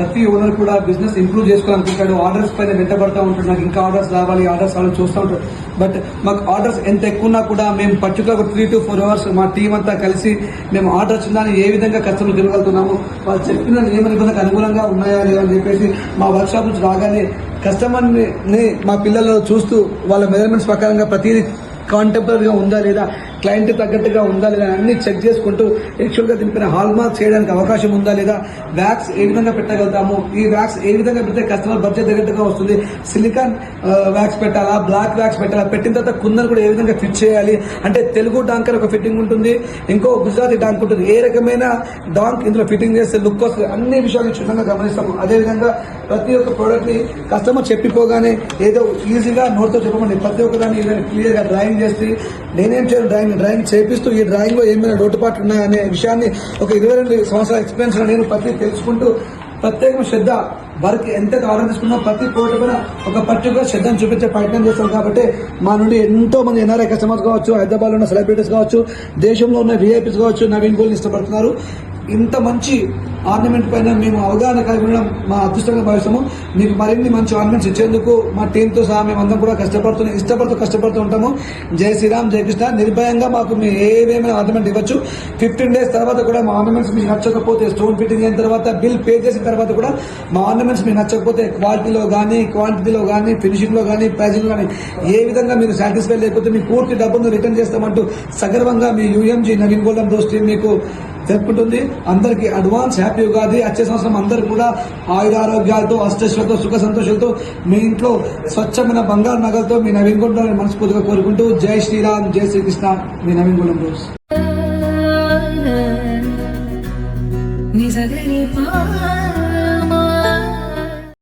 ప్రతి ఓనర్ కూడా business improve చేసుకోవాలనుకుంటాడు. Orders పైన వెంటబడతా ఉంటాడు. నాకు ఇంకా ఆర్డర్స్ రావాలి, ఆర్డర్స్ రావాలని చూస్తూ ఉంటాడు. బట్ మాకు ఆర్డర్స్ ఎంత ఎక్కువ ఉన్నా కూడా మేము పర్టికులర్ 3 to 4 hours మా టీం అంతా కలిసి మేము ఆర్డర్ వచ్చిందని ఏ విధంగా కస్టమర్కి ఇవ్వగలుగుతున్నాము, వాళ్ళు చెప్పిన నియమ నిబంధనలకు అనుగుణంగా ఉన్నాయా లేదా అని చెప్పేసి మా వర్క్షాప్ నుంచి రాగానే కస్టమర్ని మా పిల్లలు చూస్తూ వాళ్ళ మెజర్మెంట్స్ ప్రకారంగా ప్రతిదీ కాంటెంపరీగా ఉందా లేదా, క్లయింట్ తగ్గట్టుగా ఉందా లేదా అన్ని చెక్ చేసుకుంటూ యాక్చువల్గా దీనిపైన హాల్ మార్క్ చేయడానికి అవకాశం ఉందా లేదా, వ్యాక్స్ ఏ విధంగా పెట్టగలుగుతాము, ఈ వ్యాక్స్ ఏ విధంగా పెడితే కస్టమర్ బడ్జెట్ తగ్గట్టుగా వస్తుంది, సిలికాన్ వ్యాక్స్ పెట్టాలా, బ్లాక్ వ్యాక్స్ పెట్టాలా, పెట్టిన తర్వాత కుందరు కూడా ఏ విధంగా ఫిట్ చేయాలి, అంటే తెలుగు డాంకర్ ఒక ఫిట్టింగ్ ఉంటుంది, ఇంకో గుజరాతీ డాంక్ ఉంటుంది, ఏ రకమైన డాంక్ ఇందులో ఫిట్టింగ్ చేస్తే లుక్ వస్తుంది, అన్ని విషయాలు క్షుణ్ణంగా గమనిస్తాము. అదేవిధంగా ప్రతి ఒక్క ప్రోడక్ట్ ని కస్టమర్ చెప్పిపోగానే ఏదో ఈజీగా నోట్తో చెప్పమండి, ప్రతి ఒక్కదాన్ని క్లియర్ గా డ్రాయింగ్ చేసి నేనేం చేయను డ్రాయింగ్ చేపిస్తూ ఈ డ్రాయింగ్ లో ఏమైనా లోటుపాట్లు ఉన్నాయనే విషయాన్ని ఒక 22 సంవత్సరాల ఎక్స్పీరియన్స్ నేను ప్రతి తెలుసుకుంటూ ప్రత్యేకమైన శ్రద్ధ వర్క్ ఎంత ఆర్డర్ తీసుకున్నా ప్రతి ప్రోడక్ట్ పైన ఒక పర్టికులర్ శ్రద్ధను చూపించే ప్రయత్నం చేస్తాం. కాబట్టి మా నుండి ఎంతో మంది ఎన్ఆర్ఐ కస్టమర్స్ కావచ్చు, హైదరాబాద్ లో ఉన్న సెలబ్రిటీస్ కావచ్చు, దేశంలో ఉన్న విఐపీస్ కావచ్చు నవీన్ గోల్ని ఇష్టపడుతున్నారు. ఇంత మంచి ఆర్నమెంట్ పైన మేము అవగాహన కలిగి ఉండడం మా అదృష్టంగా భావిస్తాము. మీకు మరిన్ని మంచి ఆర్నమెంట్స్ ఇచ్చేందుకు మా టీంతో సహా మేమందరం కూడా కష్టపడుతూ ఉంటాము. జై శ్రీరామ్, జై కృష్ణ. నిర్భయంగా మాకు మేము ఏమేమైనా ఆర్నమెంట్ ఇవ్వచ్చు. 15 days తర్వాత కూడా మా ఆర్నమెంట్స్ మీకు నచ్చకపోతే, స్టోన్ ఫిట్టింగ్ అయిన తర్వాత బిల్ పే చేసిన తర్వాత కూడా మా ఆర్నమెంట్స్ మీకు నచ్చకపోతే, క్వాలిటీలో కానీ, క్వాంటిటీలో కానీ, ఫినిషింగ్ లో కానీ, ప్రైజింగ్ లో కానీ ఏ విధంగా మీరు సాటిస్ఫై లేకపోతే మీ పూర్తి డబ్బును రిటర్న్ చేస్తామంటూ సగర్వంగా మీ యూఎంజీ నవీన్ గోల్డెన్ రోజ్ టీం మీకు జరుపుకుంటుంది. అందరికీ అడ్వాన్స్ హ్యాపీ ఉగాది. వచ్చే సంవత్సరం అందరూ కూడా ఆయురారోగ్యాలతో, అష్టైశ్వర్యంతో, సుఖ సంతోషాలతో మీ ఇంట్లో స్వచ్ఛమైన బంగారు నగలతో మీ నవీన్ గోల్డెన్ మనస్ఫూర్తిగా కోరుకుంటూ జై శ్రీరామ్, జై శ్రీకృష్ణ, మీ నవీన్ గోల్డెన్ రోజ్.